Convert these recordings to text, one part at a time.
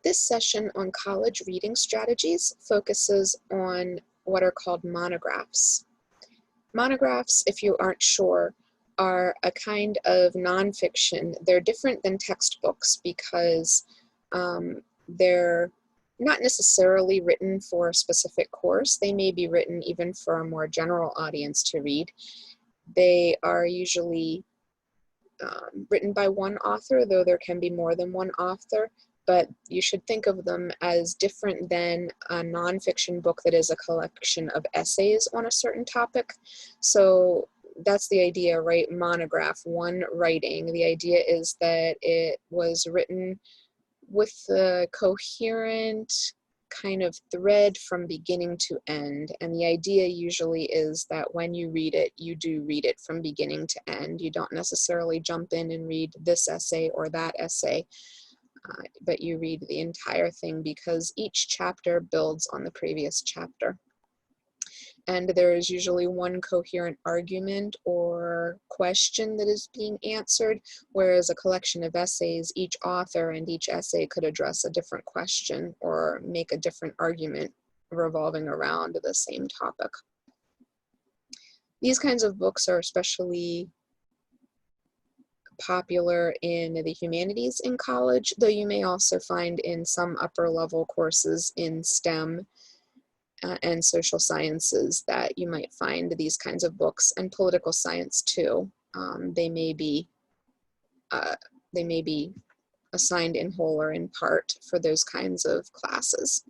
This session on college reading strategies focuses on what are called monographs. Monographs, if you aren't sure, are a kind of nonfiction. They're different than textbooks because they're not necessarily written for a specific course. They may be written even for a more general audience to read. They are usually written by one author, though there can be more than one author, but you should think of them as different than a nonfiction book that is a collection of essays on a certain topic. So that's the idea, right? Monograph, one writing. The idea is that it was written with a coherent kind of thread from beginning to end. And the idea usually is that when you read it, you do read it from beginning to end. You don't necessarily jump in and read this essay or that essay, but you read the entire thing because each chapter builds on the previous chapter. And there is usually one coherent argument or question that is being answered, whereas a collection of essays, each author and each essay could address a different question or make a different argument revolving around the same topic. These kinds of books are especially popular in the humanities in college, though you may also find in some upper level courses in STEM and social sciences that you might find these kinds of books, and political science too. They may be assigned in whole or in part for those kinds of classes.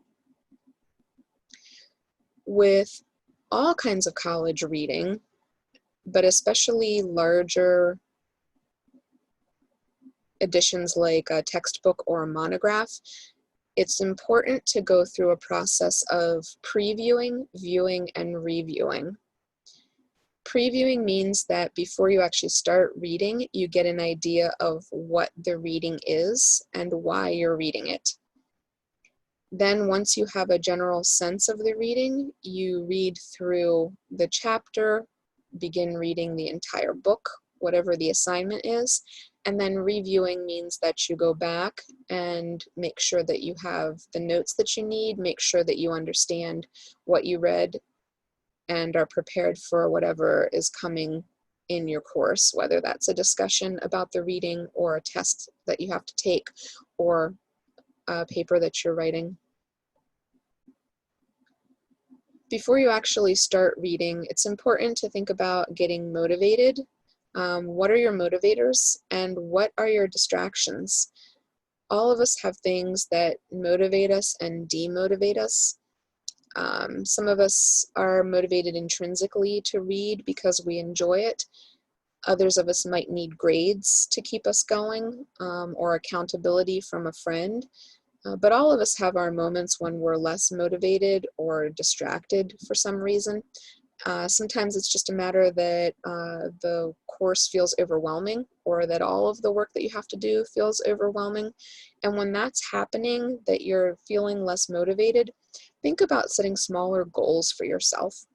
With all kinds of college reading, but especially larger editions like a textbook or a monograph, it's important to go through a process of previewing, viewing, and reviewing. Previewing means that before you actually start reading, you get an idea of what the reading is and why you're reading it. Then once you have a general sense of the reading, you read through the chapter, begin reading the entire book, whatever the assignment is, and then reviewing means that you go back and make sure that you have the notes that you need, make sure that you understand what you read and are prepared for whatever is coming in your course, whether that's a discussion about the reading or a test that you have to take or a paper that you're writing. Before you actually start reading, it's important to think about getting motivated. What are your motivators and what are your distractions? All of us have things that motivate us and demotivate us. Some of us are motivated intrinsically to read because we enjoy it. Others of us might need grades to keep us going, or accountability from a friend. But all of us have our moments when we're less motivated or distracted for some reason. Sometimes it's just a matter that the course feels overwhelming, or that all of the work that you have to do feels overwhelming. And when that's happening, that you're feeling less motivated, think about setting smaller goals for yourself.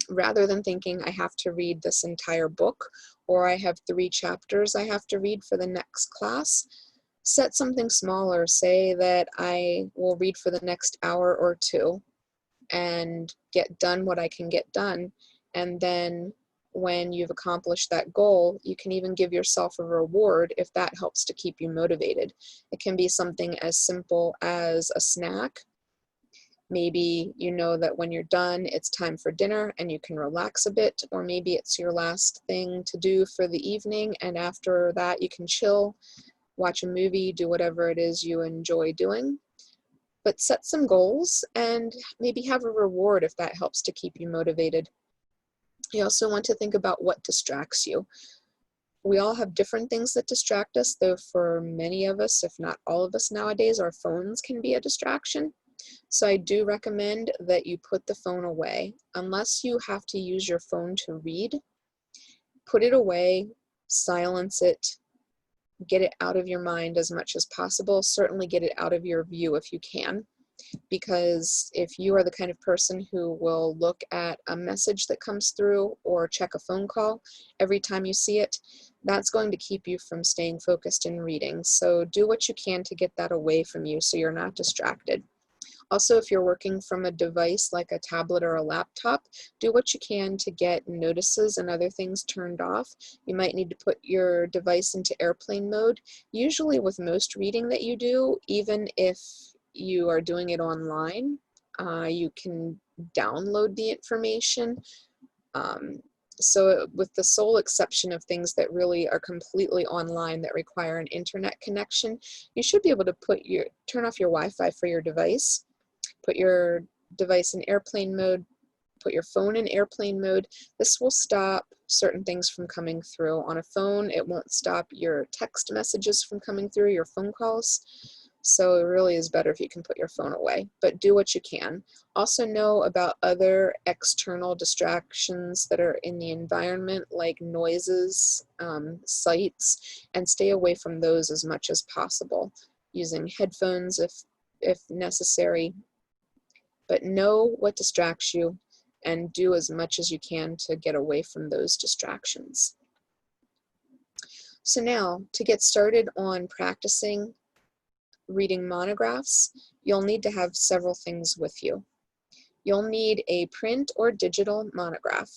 Rather than thinking, I have to read this entire book, or I have 3 chapters I have to read for the next class, set something smaller. Say that I will read for the next hour or 2 and get done what I can get done. And then when you've accomplished that goal, you can even give yourself a reward if that helps to keep you motivated. It can be something as simple as a snack. Maybe you know that when you're done, it's time for dinner and you can relax a bit, or maybe it's your last thing to do for the evening, and after that you can chill, watch a movie, do whatever it is you enjoy doing. But set some goals and maybe have a reward if that helps to keep you motivated. You also want to think about what distracts you. We all have different things that distract us, though for many of us, if not all of us nowadays, our phones can be a distraction. So I do recommend that you put the phone away. Unless you have to use your phone to read, put it away, silence it, get it out of your mind as much as possible. Certainly get it out of your view if you can. because if you are the kind of person who will look at a message that comes through or check a phone call every time you see it, that's going to keep you from staying focused in reading. So do what you can to get that away from you so you're not distracted. Also, if you're working from a device like a tablet or a laptop, do what you can to get notices and other things turned off. You might need to put your device into airplane mode. Usually with most reading that you do, even if you are doing it online, you can download the information. So with the sole exception of things that really are completely online that require an internet connection, you should be able to turn off your Wi-Fi for your device. Put your device in airplane mode, put your phone in airplane mode. This will stop certain things from coming through. On a phone, it won't stop your text messages from coming through, your phone calls. So it really is better if you can put your phone away, but do what you can. Also know about other external distractions that are in the environment, like noises, sights, and stay away from those as much as possible, using headphones if necessary. But know what distracts you and do as much as you can to get away from those distractions. So now, to get started on practicing reading monographs, you'll need to have several things with you. You'll need a print or digital monograph.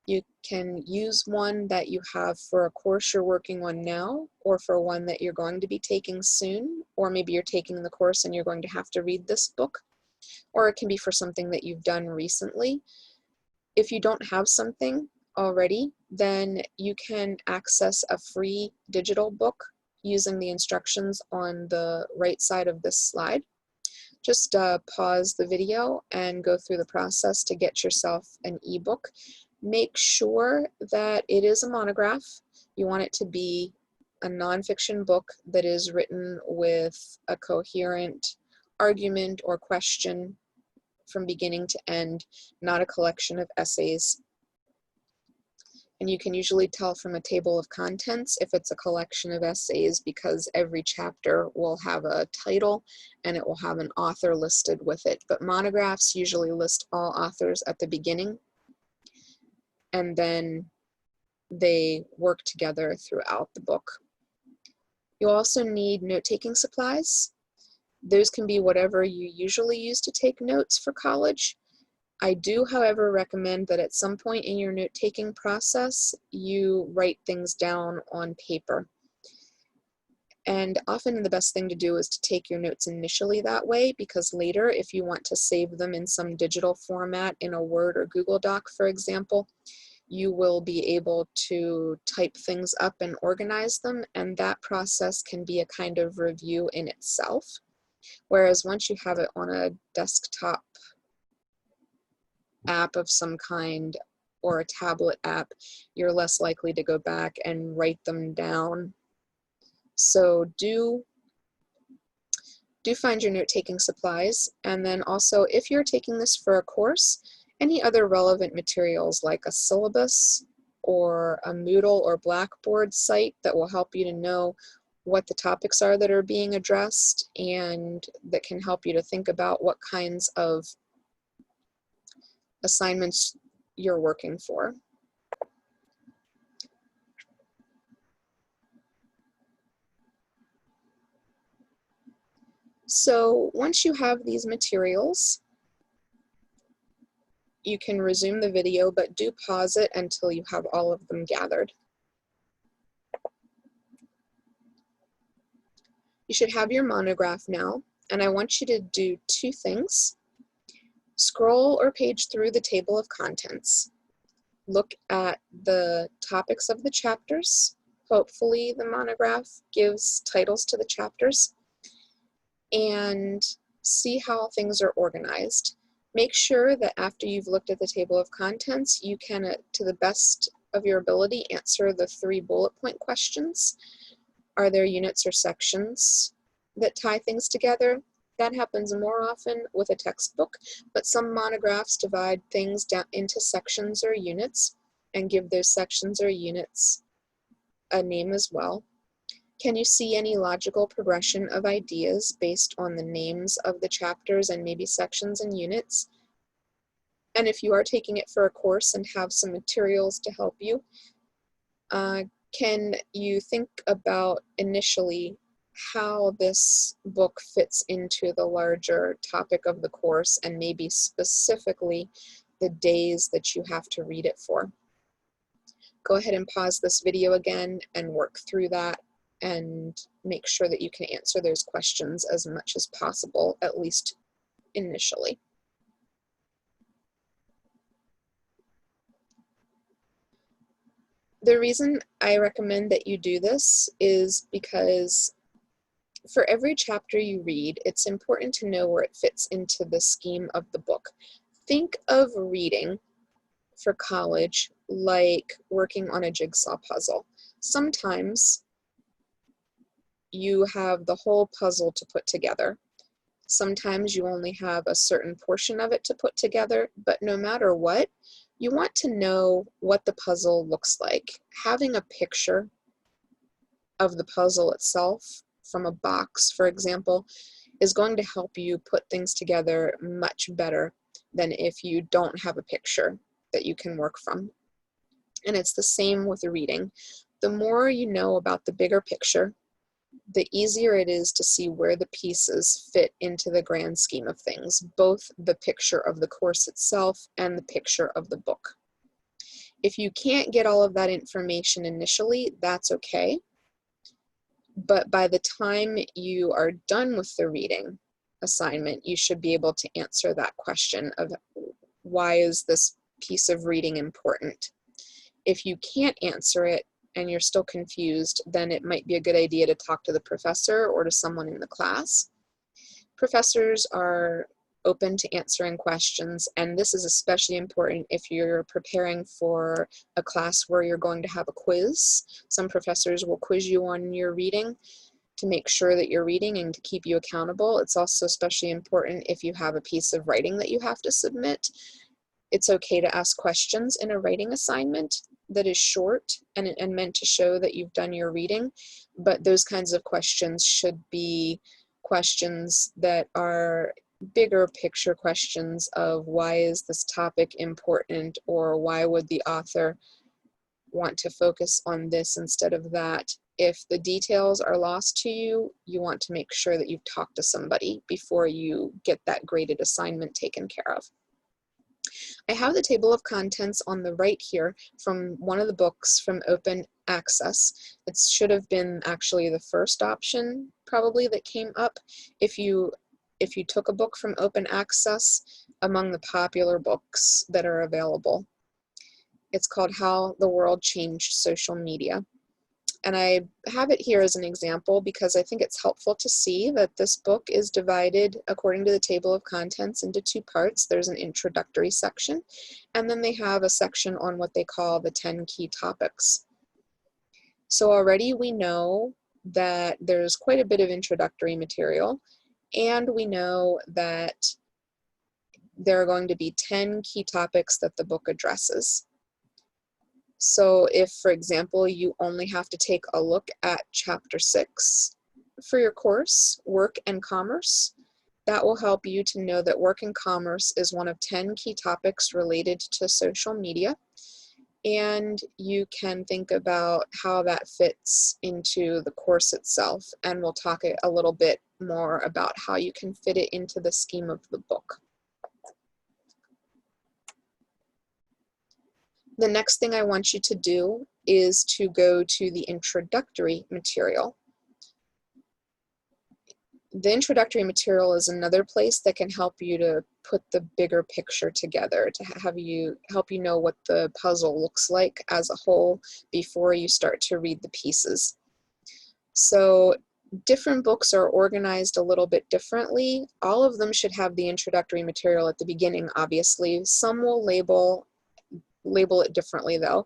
You can use one that you have for a course you're working on now, or for one that you're going to be taking soon, or maybe you're taking the course and you're going to have to read this book. Or it can be for something that you've done recently. If you don't have something already, then you can access a free digital book using the instructions on the right side of this slide. Just pause the video and go through the process to get yourself an ebook. Make sure that it is a monograph. You want it to be a nonfiction book that is written with a coherent argument or question from beginning to end, not a collection of essays. And you can usually tell from a table of contents if it's a collection of essays, because every chapter will have a title and it will have an author listed with it. But monographs usually list all authors at the beginning, and then they work together throughout the book. You'll also need note-taking supplies. Those can be whatever you usually use to take notes for college. I do, however, recommend that at some point in your note-taking process, you write things down on paper. And often the best thing to do is to take your notes initially that way, because later, if you want to save them in some digital format in a Word or Google Doc, for example, you will be able to type things up and organize them, and that process can be a kind of review in itself. Whereas once you have it on a desktop app of some kind or a tablet app, you're less likely to go back and write them down. So do find your note-taking supplies, and then also if you're taking this for a course, any other relevant materials like a syllabus or a Moodle or Blackboard site that will help you to know what the topics are that are being addressed, and that can help you to think about what kinds of assignments you're working for. So once you have these materials, you can resume the video, but do pause it until you have all of them gathered. You should have your monograph now, and I want you to do two things. Scroll or page through the table of contents. Look at the topics of the chapters. Hopefully the monograph gives titles to the chapters. And see how things are organized. Make sure that after you've looked at the table of contents, you can, to the best of your ability, answer the 3 bullet point questions. Are there units or sections that tie things together? That happens more often with a textbook, but some monographs divide things down into sections or units and give those sections or units a name as well. Can you see any logical progression of ideas based on the names of the chapters and maybe sections and units? And if you are taking it for a course and have some materials to help you, can you think about initially how this book fits into the larger topic of the course and maybe specifically the days that you have to read it for? Go ahead and pause this video again and work through that and make sure that you can answer those questions as much as possible, at least initially. The reason I recommend that you do this is because for every chapter you read, it's important to know where it fits into the scheme of the book. Think of reading for college like working on a jigsaw puzzle. Sometimes you have the whole puzzle to put together. Sometimes you only have a certain portion of it to put together, but no matter what, you want to know what the puzzle looks like. Having a picture of the puzzle itself from a box, for example, is going to help you put things together much better than if you don't have a picture that you can work from. And it's the same with reading. The more you know about the bigger picture, the easier it is to see where the pieces fit into the grand scheme of things, both the picture of the course itself and the picture of the book. If you can't get all of that information initially, that's okay. But by the time you are done with the reading assignment, you should be able to answer that question of why is this piece of reading important? If you can't answer it and you're still confused, then it might be a good idea to talk to the professor or to someone in the class. Professors are open to answering questions, and this is especially important if you're preparing for a class where you're going to have a quiz. Some professors will quiz you on your reading to make sure that you're reading and to keep you accountable. It's also especially important if you have a piece of writing that you have to submit. It's okay to ask questions in a writing assignment that is short and meant to show that you've done your reading, but those kinds of questions should be questions that are bigger picture questions of why is this topic important, or why would the author want to focus on this instead of that. If the details are lost to you, you want to make sure that you've talked to somebody before you get that graded assignment taken care of. I have the table of contents on the right here from one of the books from Open Access. It should have been actually the first option probably that came up if you took a book from Open Access among the popular books that are available. It's called How the World Changed Social Media. And I have it here as an example because I think it's helpful to see that this book is divided according to the table of contents into two parts. There's an introductory section, and then they have a section on what they call the 10 key topics. So already we know that there's quite a bit of introductory material, and we know that there are going to be 10 key topics that the book addresses. So if, for example, you only have to take a look at chapter 6 for your course, Work and Commerce, that will help you to know that work and commerce is one of 10 key topics related to social media. And you can think about how that fits into the course itself. And we'll talk a little bit more about how you can fit it into the scheme of the book. The next thing I want you to do is to go to the introductory material. The introductory material is another place that can help you to put the bigger picture together, to help you know what the puzzle looks like as a whole before you start to read the pieces. So different books are organized a little bit differently. All of them should have the introductory material at the beginning, obviously. Some will label it differently though.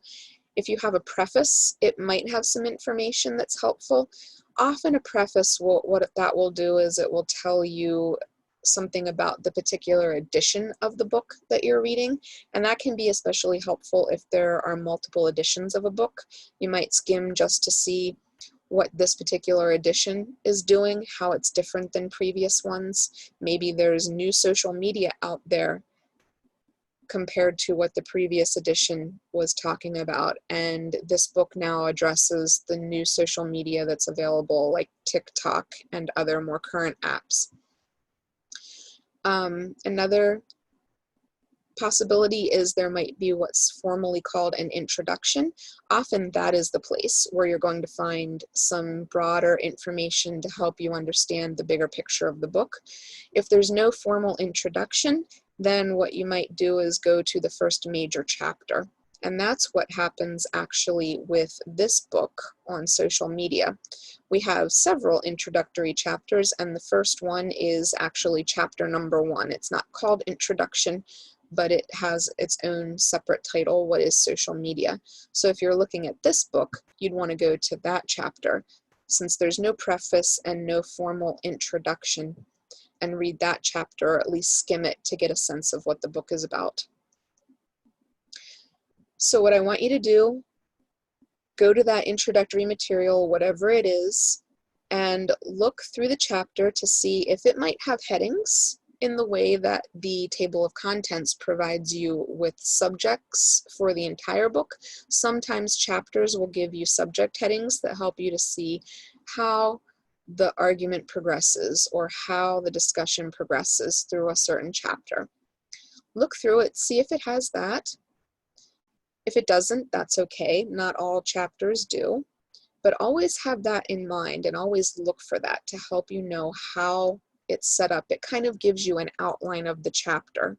If you have a preface, it might have some information that's helpful. Often a preface, what that will do is it will tell you something about the particular edition of the book that you're reading, and that can be especially helpful if there are multiple editions of a book. You might skim just to see what this particular edition is doing, how it's different than previous ones. Maybe there's new social media out there compared to what the previous edition was talking about, and this book now addresses the new social media that's available, like TikTok and other more current apps. Another possibility is there might be what's formally called an introduction. Often that is the place where you're going to find some broader information to help you understand the bigger picture of the book. If there's no formal introduction, then what you might do is go to the first major chapter. And that's what happens actually with this book on social media. We have several introductory chapters, and the first one is actually chapter number 1. It's not called Introduction, but it has its own separate title, What is Social Media? So if you're looking at this book, you'd want to go to that chapter, since there's no preface and no formal introduction, and read that chapter, or at least skim it to get a sense of what the book is about. So what I want you to do, go to that introductory material, whatever it is, and look through the chapter to see if it might have headings in the way that the table of contents provides you with subjects for the entire book. Sometimes chapters will give you subject headings that help you to see how the argument progresses or how the discussion progresses through a certain chapter. Look through it, see if it has that. If it doesn't, that's okay. Not all chapters do, but always have that in mind and always look for that to help you know how it's set up. It kind of gives you an outline of the chapter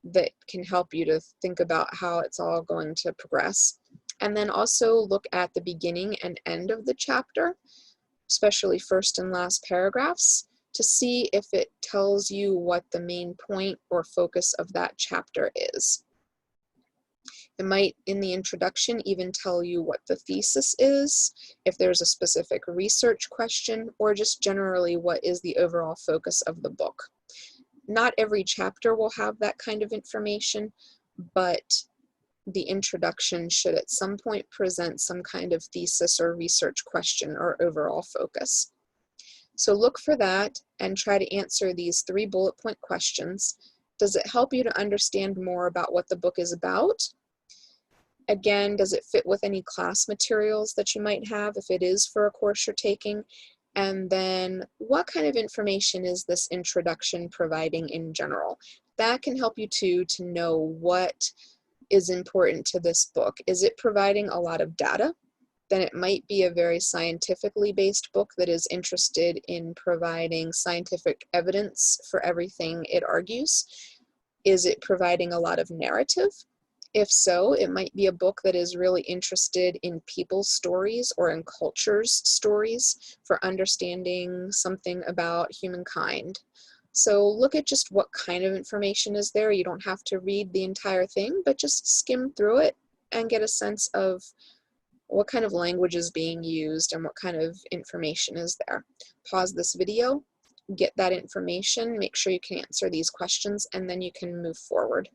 that can help you to think about how it's all going to progress. And then also look at the beginning and end of the chapter, especially first and last paragraphs, to see if it tells you what the main point or focus of that chapter is. It might, in the introduction, even tell you what the thesis is, if there's a specific research question, or just generally what is the overall focus of the book. Not every chapter will have that kind of information, but the introduction should at some point present some kind of thesis or research question or overall focus. So look for that and try to answer these 3 bullet point questions. Does it help you to understand more about what the book is about? Again, does it fit with any class materials that you might have if it is for a course you're taking? And then what kind of information is this introduction providing in general? That can help you to know what is important to this book. Is it providing a lot of data? Then it might be a very scientifically based book that is interested in providing scientific evidence for everything it argues. Is it providing a lot of narrative? If so, it might be a book that is really interested in people's stories or in culture's stories for understanding something about humankind. So look at just what kind of information is there. You don't have to read the entire thing, but just skim through it and get a sense of what kind of language is being used and what kind of information is there. Pause this video, get that information, make sure you can answer these questions, and then you can move forward.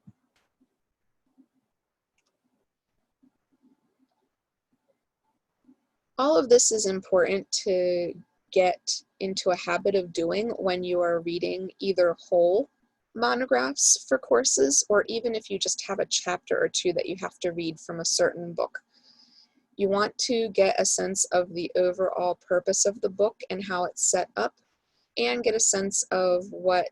All of this is important to get into a habit of doing when you are reading either whole monographs for courses, or even if you just have a chapter or 2 that you have to read from a certain book. You want to get a sense of the overall purpose of the book and how it's set up, and get a sense of what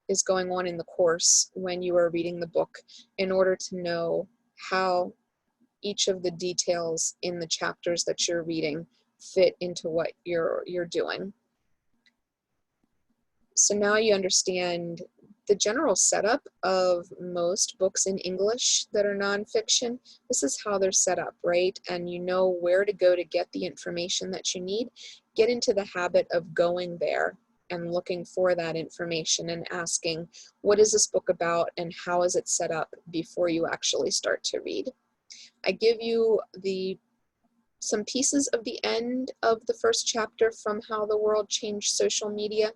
is going on in the course when you are reading the book in order to know how each of the details in the chapters that you're reading fit into what you're doing. So now you understand the general setup of most books in English that are nonfiction. This is how they're set up, right? And you know where to go to get the information that you need. Get into the habit of going there and looking for that information and asking, what is this book about and how is it set up, before you actually start to read. I give you some pieces of the end of the first chapter from How the World Changed Social Media.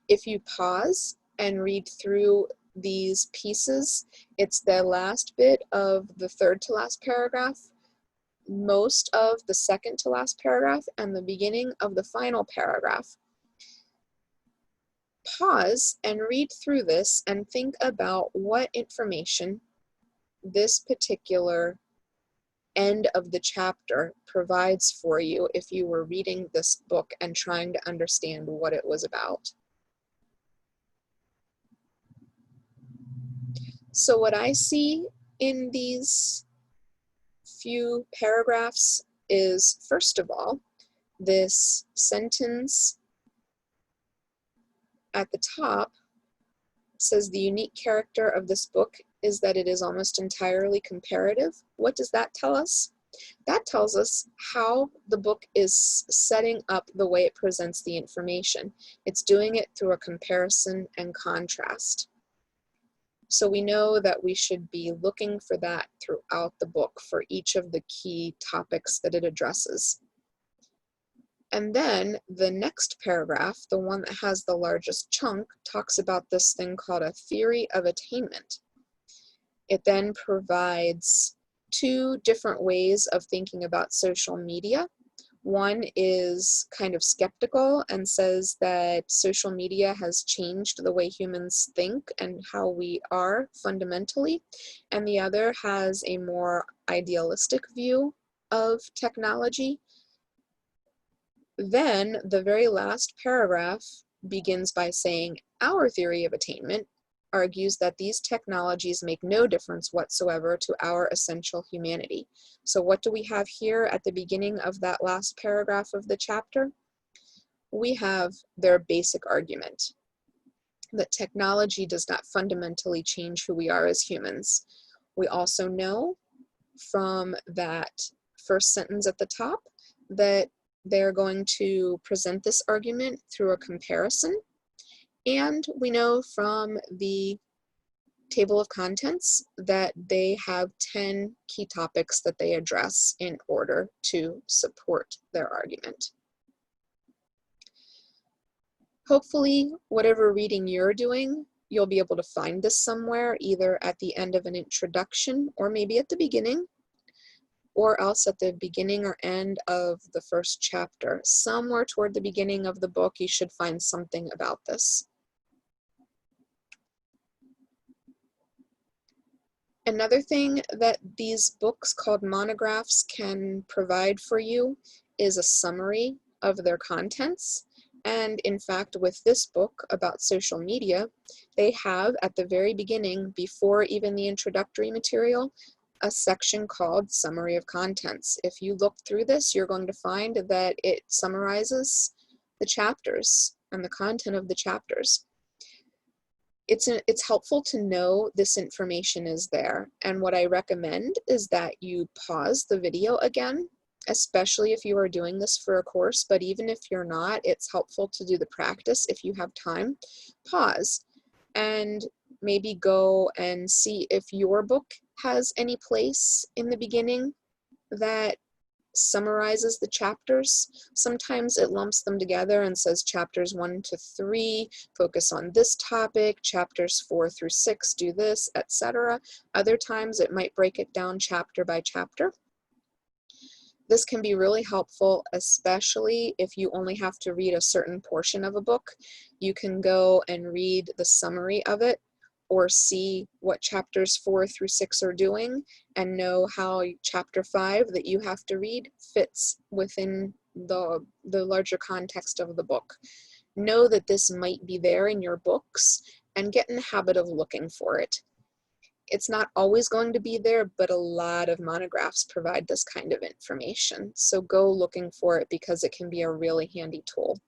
If you pause and read through these pieces, it's the last bit of the 3rd to last paragraph. most of the second to last paragraph and the beginning of the final paragraph. Pause and read through this and think about what information this particular end of the chapter provides for you if you were reading this book and trying to understand what it was about. So what I see in these few paragraphs is, first of all, this sentence at the top says the unique character of this book is that it is almost entirely comparative. What does that tell us? That tells us how the book is setting up the way it presents the information. It's doing it through a comparison and contrast. So we know that we should be looking for that throughout the book for each of the key topics that it addresses. And then the next paragraph, the one that has the largest chunk, talks about this thing called a theory of attainment. It then provides two different ways of thinking about social media. One is kind of skeptical and says that social media has changed the way humans think and how we are fundamentally. And the other has a more idealistic view of technology. Then the very last paragraph begins by saying, our theory of attainment argues that these technologies make no difference whatsoever to our essential humanity. So what do we have here at the beginning of that last paragraph of the chapter? We have their basic argument that technology does not fundamentally change who we are as humans. We also know from that first sentence at the top that they're going to present this argument through a comparison. And we know from the table of contents that they have 10 key topics that they address in order to support their argument. Hopefully, whatever reading you're doing, you'll be able to find this somewhere, either at the end of an introduction or maybe at the beginning, or else at the beginning or end of the first chapter. Somewhere toward the beginning of the book, you should find something about this. Another thing that these books called monographs can provide for you is a summary of their contents. And in fact, with this book about social media, they have at the very beginning, before even the introductory material, a section called Summary of Contents. If you look through this, you're going to find that it summarizes the chapters and the content of the chapters. It's helpful to know this information is there, and what I recommend is that you pause the video again, especially if you are doing this for a course, but even if you're not, it's helpful to do the practice if you have time. Pause and maybe go and see if your book has any place in the beginning that summarizes the chapters. Sometimes it lumps them together and says chapters 1 to 3 focus on this topic, chapters 4 through 6 do this, etc. Other times it might break it down chapter by chapter. This can be really helpful, especially if you only have to read a certain portion of a book. You can go and read the summary of it or see what chapters 4 through 6 are doing and know how chapter 5 that you have to read fits within the larger context of the book. Know that this might be there in your books and get in the habit of looking for it. It's not always going to be there, but a lot of monographs provide this kind of information. So go looking for it because it can be a really handy tool.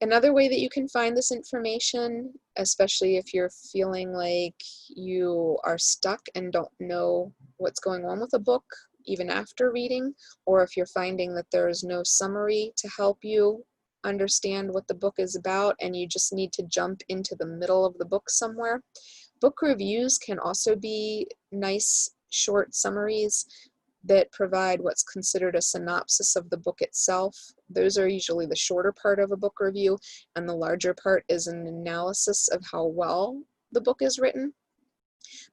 Another way that you can find this information, especially if you're feeling like you are stuck and don't know what's going on with a book, even after reading, or if you're finding that there is no summary to help you understand what the book is about and you just need to jump into the middle of the book somewhere. Book reviews can also be nice short summaries that provide what's considered a synopsis of the book itself. Those are usually the shorter part of a book review, and the larger part is an analysis of how well the book is written.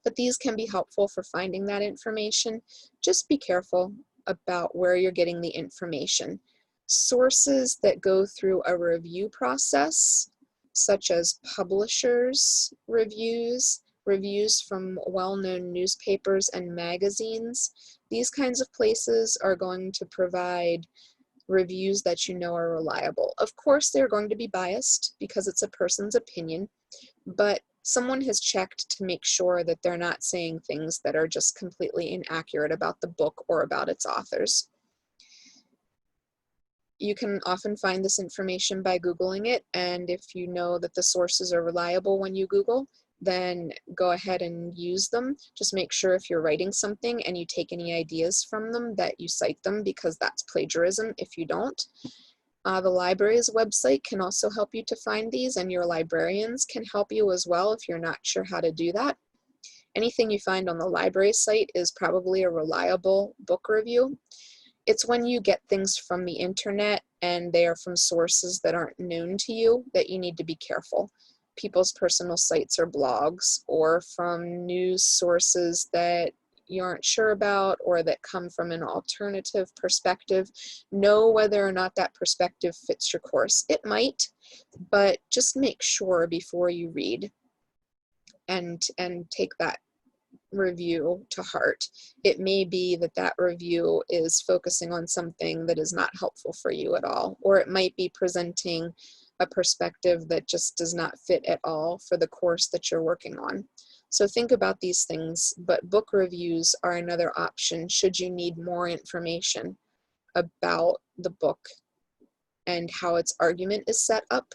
But these can be helpful for finding that information. Just be careful about where you're getting the information. Sources that go through a review process, such as publishers' reviews, reviews from well-known newspapers and magazines, these kinds of places are going to provide reviews that you know are reliable. Of course, they're going to be biased because it's a person's opinion, but someone has checked to make sure that they're not saying things that are just completely inaccurate about the book or about its authors. You can often find this information by Googling it, and if you know that the sources are reliable when you Google, then go ahead and use them. Just make sure if you're writing something and you take any ideas from them that you cite them, because that's plagiarism if you don't. The library's website can also help you to find these, and your librarians can help you as well if you're not sure how to do that. Anything you find on the library site is probably a reliable book review. It's when you get things from the internet and they are from sources that aren't known to you that you need to be careful. People's personal sites or blogs, or from news sources that you aren't sure about or that come from an alternative perspective. Know whether or not that perspective fits your course. It might, but just make sure before you read and take that review to heart. It may be that that review is focusing on something that is not helpful for you at all, or it might be presenting a perspective that just does not fit at all for the course that you're working on. So think about these things, but book reviews are another option should you need more information about the book and how its argument is set up,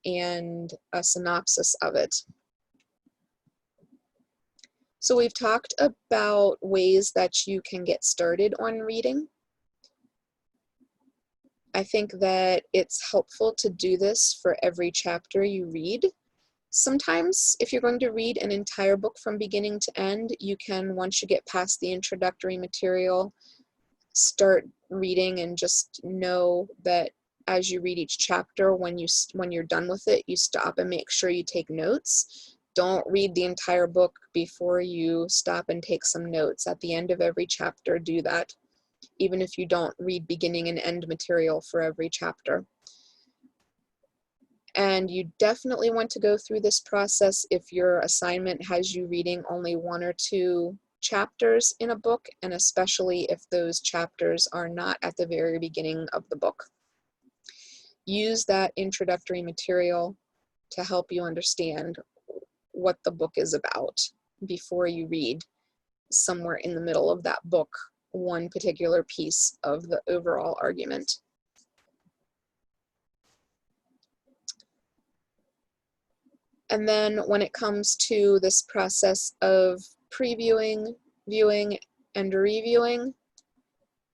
and a synopsis of it. So we've talked about ways that you can get started on reading. I think that it's helpful to do this for every chapter you read. Sometimes, if you're going to read an entire book from beginning to end, you can, once you get past the introductory material, start reading and just know that as you read each chapter, when you're done with it, you stop and make sure you take notes. Don't read the entire book before you stop and take some notes. At the end of every chapter, do that, even if you don't read beginning and end material for every chapter. And you definitely want to go through this process if your assignment has you reading only 1 or 2 chapters in a book, and especially if those chapters are not at the very beginning of the book. Use that introductory material to help you understand what the book is about before you read somewhere in the middle of that book one particular piece of the overall argument. And then when it comes to this process of previewing, viewing, and reviewing,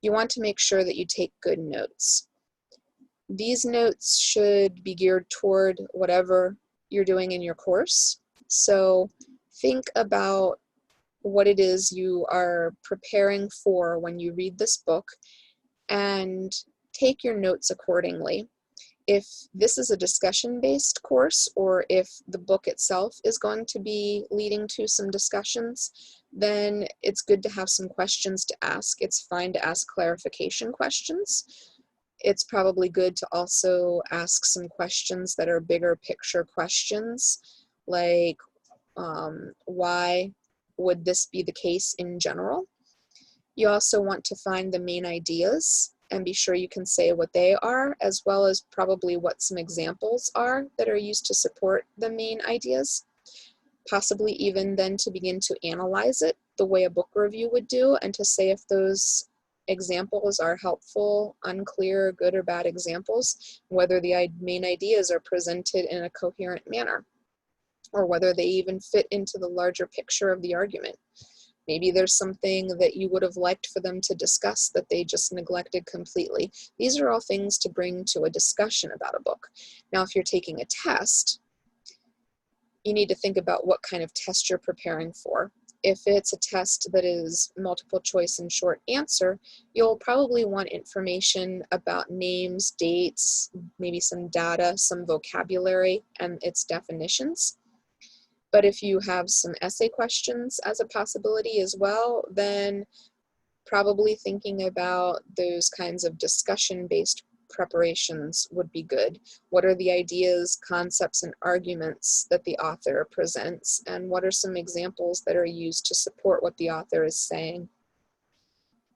you want to make sure that you take good notes. These notes should be geared toward whatever you're doing in your course. So think about what it is you are preparing for when you read this book and take your notes accordingly. If this is a discussion-based course, or if the book itself is going to be leading to some discussions, then it's good to have some questions to ask. It's fine to ask clarification questions. It's probably good to also ask some questions that are bigger picture questions, like why would this be the case in general? You also want to find the main ideas and be sure you can say what they are, as well as probably what some examples are that are used to support the main ideas. Possibly even then to begin to analyze it the way a book review would do, and to say if those examples are helpful, unclear, good or bad examples, whether the main ideas are presented in a coherent manner, or whether they even fit into the larger picture of the argument. Maybe there's something that you would have liked for them to discuss that they just neglected completely. These are all things to bring to a discussion about a book. Now, if you're taking a test, you need to think about what kind of test you're preparing for. If it's a test that is multiple choice and short answer, you'll probably want information about names, dates, maybe some data, some vocabulary, and its definitions. But if you have some essay questions as a possibility as well, then probably thinking about those kinds of discussion-based preparations would be good. What are the ideas, concepts, and arguments that the author presents, and what are some examples that are used to support what the author is saying?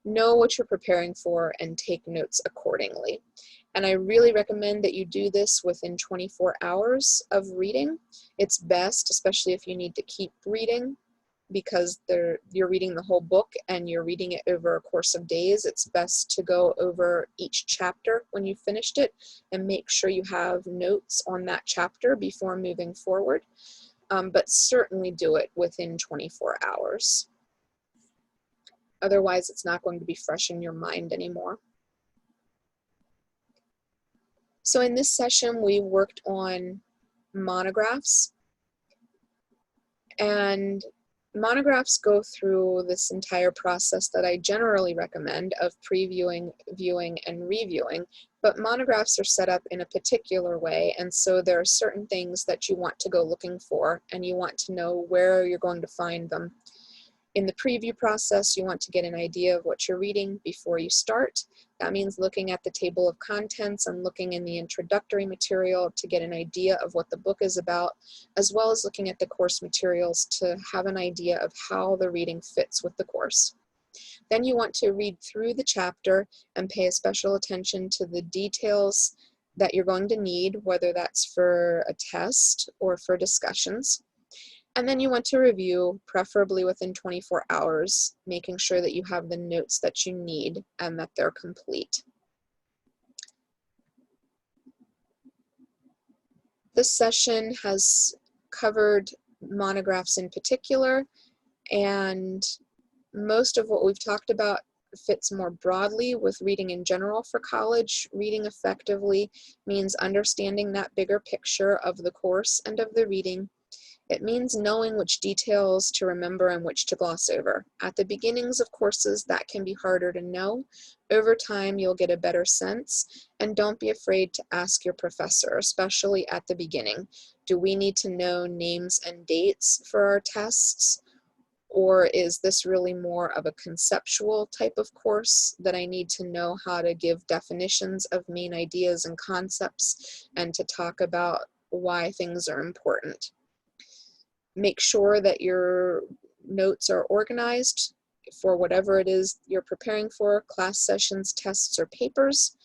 Know what you're preparing for and take notes accordingly. And I really recommend that you do this within 24 hours of reading. It's best, especially if you need to keep reading, because you're reading the whole book and you're reading it over a course of days. It's best to go over each chapter when you've finished it and make sure you have notes on that chapter before moving forward. But certainly do it within 24 hours. Otherwise, it's not going to be fresh in your mind anymore. So in this session, we worked on monographs, and monographs go through this entire process that I generally recommend of previewing, viewing, and reviewing, but monographs are set up in a particular way, and so there are certain things that you want to go looking for, and you want to know where you're going to find them. In the preview process, you want to get an idea of what you're reading before you start. That means looking at the table of contents and looking in the introductory material to get an idea of what the book is about, as well as looking at the course materials to have an idea of how the reading fits with the course. Then you want to read through the chapter and pay a special attention to the details that you're going to need, whether that's for a test or for discussions. And then you want to review, preferably within 24 hours, making sure that you have the notes that you need and that they're complete. This session has covered monographs in particular, and most of what we've talked about fits more broadly with reading in general for college. Reading effectively means understanding that bigger picture of the course and of the reading. It means knowing which details to remember and which to gloss over. At the beginnings of courses, that can be harder to know. Over time, you'll get a better sense, and don't be afraid to ask your professor, especially at the beginning. Do we need to know names and dates for our tests? Or is this really more of a conceptual type of course that I need to know how to give definitions of main ideas and concepts and to talk about why things are important? Make sure that your notes are organized for whatever it is you're preparing for, class sessions, tests, or papers,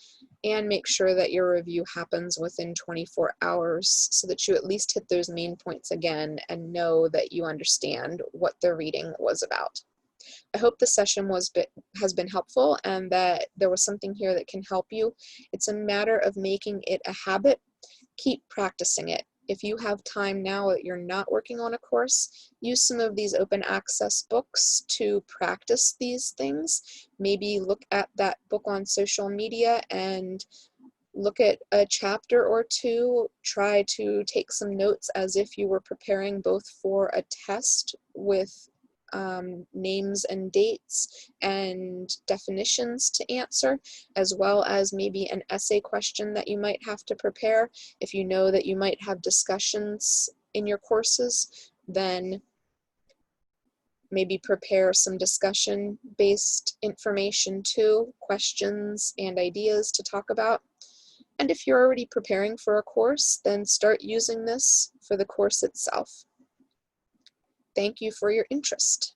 and make sure that your review happens within 24 hours so that you at least hit those main points again and know that you understand what the reading was about. I hope this session has been helpful and that there was something here that can help you. It's a matter of making it a habit. Keep practicing it. If you have time now that you're not working on a course, use some of these open access books to practice these things. Maybe look at that book on social media and look at a chapter or two. Try to take some notes as if you were preparing both for a test with names and dates and definitions to answer, as well as maybe an essay question that you might have to prepare. If you know that you might have discussions in your courses, then maybe prepare some discussion-based information too, questions and ideas to talk about. And if you're already preparing for a course, then start using this for the course itself. Thank you for your interest.